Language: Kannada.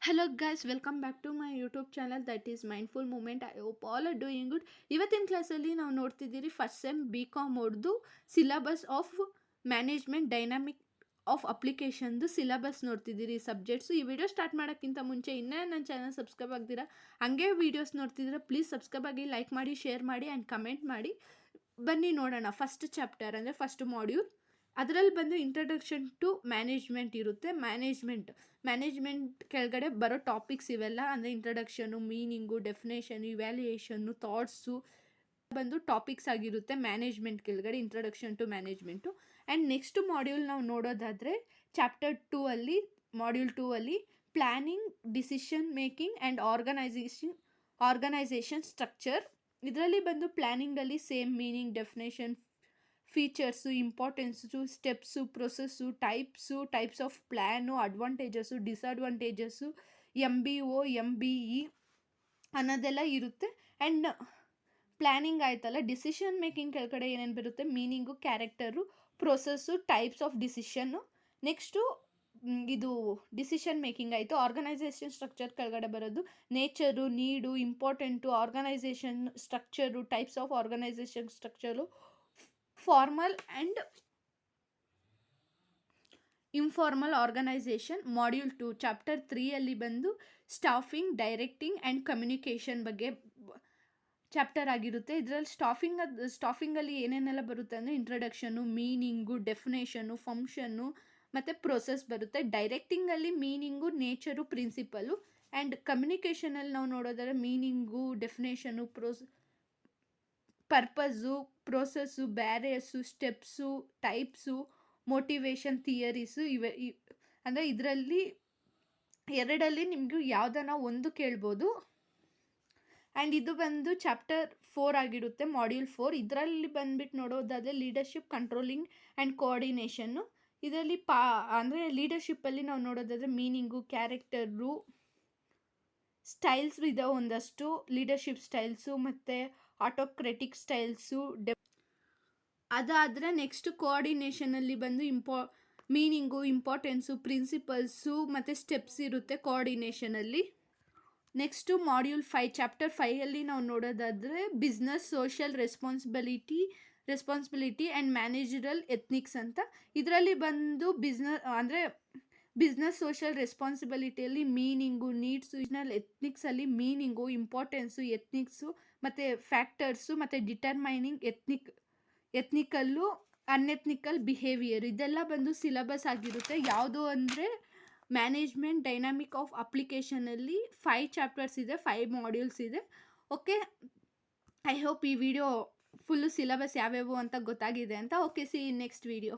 Hello guys, welcome back to my YouTube channel that is mindful moment. I hope all are doing good. ಇವತ್ತಿನ ಕ್ಲಾಸಲ್ಲಿ ನಾವು ನೋಡ್ತಿದ್ದೀರಿ ಫಸ್ಟ್ ಸೆಮ್ ಬಿ ಕಾಮ್ ಅವ್ರದ್ದು syllabus of management dynamic of ಅಪ್ಲಿಕೇಶನ್ದು ಸಿಲಬಸ್ ನೋಡ್ತಿದ್ದೀರಿ ಸಬ್ಜೆಕ್ಟ್ಸು. ಈ ವಿಡಿಯೋ ಸ್ಟಾರ್ಟ್ ಮಾಡೋಕ್ಕಿಂತ ಮುಂಚೆ ಇನ್ನೂ ನನ್ನ ಚಾನಲ್ ಸಬ್ಸ್ಕ್ರೈಬ್ ಆಗ್ದಿರಾ ಹಂಗೆ ವೀಡಿಯೋಸ್ ನೋಡ್ತಿದ್ದೀರಾ ಪ್ಲೀಸ್ ಸಬ್ಸ್ಕ್ರೈಬ್ ಆಗಿ, ಲೈಕ್ ಮಾಡಿ, ಶೇರ್ ಮಾಡಿ ಆ್ಯಂಡ್ ಕಮೆಂಟ್ ಮಾಡಿ. ಬನ್ನಿ ನೋಡೋಣ. ಫಸ್ಟ್ ಚಾಪ್ಟರ್ ಅಂದರೆ ಫಸ್ಟ್ ಮಾಡ್ಯೂಲ್, ಅದರಲ್ಲಿ ಬಂದು ಇಂಟ್ರಡಕ್ಷನ್ ಟು ಮ್ಯಾನೇಜ್ಮೆಂಟ್ ಇರುತ್ತೆ. ಮ್ಯಾನೇಜ್ಮೆಂಟ್ ಕೆಳಗಡೆ ಬರೋ ಟಾಪಿಕ್ಸ್ ಇವೆಲ್ಲ ಅಂದರೆ introduction, meaning, definition, evaluation, thoughts ಬಂದು ಟಾಪಿಕ್ಸ್ ಆಗಿರುತ್ತೆ ಮ್ಯಾನೇಜ್ಮೆಂಟ್ ಕೆಳಗಡೆ, introduction to management. And next module ನಾವು ನೋಡೋದಾದರೆ ಚಾಪ್ಟರ್ 2 ಅಲ್ಲಿ, ಮಾಡ್ಯೂಲ್ 2 ಅಲ್ಲಿ planning, decision making and organisation structure. ಇದರಲ್ಲಿ ಬಂದು ಪ್ಲ್ಯಾನಿಂಗಲ್ಲಿ same meaning, definition, features, importance, steps, process, types of plan, advantages, disadvantages, MBO, MBE ಅನ್ನೋದೆಲ್ಲ ಇರುತ್ತೆ. ಆ್ಯಂಡ್ ಪ್ಲ್ಯಾನಿಂಗ್ ಆಯ್ತಲ್ಲ, ಡಿಸಿಷನ್ ಮೇಕಿಂಗ್ ಕೆಳಗಡೆ ಏನೇನು ಬರುತ್ತೆ, meaning, character, process, types of decision. Next ಇದು ಡಿಸಿಷನ್ ಮೇಕಿಂಗ್ ಆಯಿತು. ಆರ್ಗನೈಸೇಷನ್ ಸ್ಟ್ರಕ್ಚರ್ ಕೆಳಗಡೆ ಬರೋದು nature, need, important, organisation structure, types of organisation structure, formal and informal organisation. Module 2 chapter 3 ಅಲ್ಲಿ ಬಂದು ಸ್ಟಾಫಿಂಗ್, ಡೈರೆಕ್ಟಿಂಗ್ ಆ್ಯಂಡ್ ಕಮ್ಯುನಿಕೇಷನ್ ಬಗ್ಗೆ ಚಾಪ್ಟರ್ ಆಗಿರುತ್ತೆ. ಇದರಲ್ಲಿ ಸ್ಟಾಫಿಂಗಲ್ಲಿ ಏನೇನೆಲ್ಲ ಬರುತ್ತೆ ಅಂದರೆ ಇಂಟ್ರಡಕ್ಷನು, ಮೀನಿಂಗು, ಡೆಫಿನೇಷನು, ಫಂಕ್ಷನ್ನು ಮತ್ತು ಪ್ರೊಸೆಸ್ ಬರುತ್ತೆ. ಡೈರೆಕ್ಟಿಂಗಲ್ಲಿ ಮೀನಿಂಗು, ನೇಚರು, ಪ್ರಿನ್ಸಿಪಲು. ಆ್ಯಂಡ್ ಕಮ್ಯುನಿಕೇಷನಲ್ಲಿ ನಾವು ನೋಡೋದಾದ್ರೆ meaning, definition, purpose, process, barriers, steps, types, motivation, theories ಇವೆ. ಅಂದರೆ ಇದರಲ್ಲಿ ಎರಡಲ್ಲಿ ನಿಮಗೂ ಯಾವುದನ್ನ ಒಂದು ಕೇಳ್ಬೋದು. ಆ್ಯಂಡ್ ಇದು ಬಂದು ಚಾಪ್ಟರ್ 4 ಆಗಿರುತ್ತೆ, ಮಾಡ್ಯೂಲ್ 4. ಇದರಲ್ಲಿ ಬಂದುಬಿಟ್ಟು ನೋಡೋದಾದರೆ ಲೀಡರ್ಶಿಪ್, ಕಂಟ್ರೋಲಿಂಗ್ ಆ್ಯಂಡ್ ಕೋಆರ್ಡಿನೇಷನ್ನು. ಇದರಲ್ಲಿ ಅಂದರೆ ಲೀಡರ್ಶಿಪ್ಪಲ್ಲಿ ನಾವು ನೋಡೋದಾದರೆ ಮೀನಿಂಗು, ಕ್ಯಾರೆಕ್ಟರು, ಸ್ಟೈಲ್ಸ್ ಇದಾವೆ ಒಂದಷ್ಟು ಲೀಡರ್ಶಿಪ್ ಸ್ಟೈಲ್ಸು, ಮತ್ತು ಆಟೋಕ್ರೆಟಿಕ್ ಸ್ಟೈಲ್ಸು. ಅದಾದರೆ ನೆಕ್ಸ್ಟ್ ಕೋಆರ್ಡಿನೇಷನಲ್ಲಿ ಬಂದು ಮೀನಿಂಗು, ಇಂಪಾರ್ಟೆನ್ಸು, ಪ್ರಿನ್ಸಿಪಲ್ಸು ಮತ್ತು ಸ್ಟೆಪ್ಸ್ ಇರುತ್ತೆ ಕೋಆರ್ಡಿನೇಷನಲ್ಲಿ. ನೆಕ್ಸ್ಟು ಮಾಡ್ಯೂಲ್ 5 ಚಾಪ್ಟರ್ 5ಅಲ್ಲಿ ನಾವು ನೋಡೋದಾದರೆ business, social responsibility and managerial ethics ಅಂತ. ಇದರಲ್ಲಿ ಬಂದು ಬಿಸ್ನೆಸ್ ಸೋಷಿಯಲ್ ರೆಸ್ಪಾನ್ಸಿಬಿಲಿಟಿಯಲ್ಲಿ ಮೀನಿಂಗು, ನೀಡ್ಸು, ಎಥಿಕ್ಸಲ್ಲಿ ಮೀನಿಂಗು, ಇಂಪಾರ್ಟೆನ್ಸು, ಎಥಿಕ್ಸು ಮತ್ತು ಫ್ಯಾಕ್ಟರ್ಸು ಮತ್ತು ಡಿಟರ್ಮೈನಿಂಗ್ ಎಥ್ನಿಕಲ್ಲು, ಅನ್ಎಥ್ನಿಕಲ್ ಬಿಹೇವಿಯರ್ ಇದೆಲ್ಲ ಬಂದು ಸಿಲಬಸ್ ಆಗಿರುತ್ತೆ. ಯಾವುದು ಅಂದರೆ ಮ್ಯಾನೇಜ್ಮೆಂಟ್ ಡೈನಾಮಿಕ್ ಆಫ್ ಅಪ್ಲಿಕೇಶನಲ್ಲಿ 5 ಚಾಪ್ಟರ್ಸ್ ಇದೆ, 5 ಮಾಡ್ಯೂಲ್ಸ್ ಇದೆ. ಓಕೆ, ಐ ಹೋಪ್ ಈ ವಿಡಿಯೋ ಫುಲ್ಲು ಸಿಲಬಸ್ ಯಾವ್ಯಾವು ಅಂತ ಗೊತ್ತಾಗಿದೆ ಅಂತ. ಓಕೆ, ಸಿ ಇನ್ ನೆಕ್ಸ್ಟ್ ವಿಡಿಯೋ.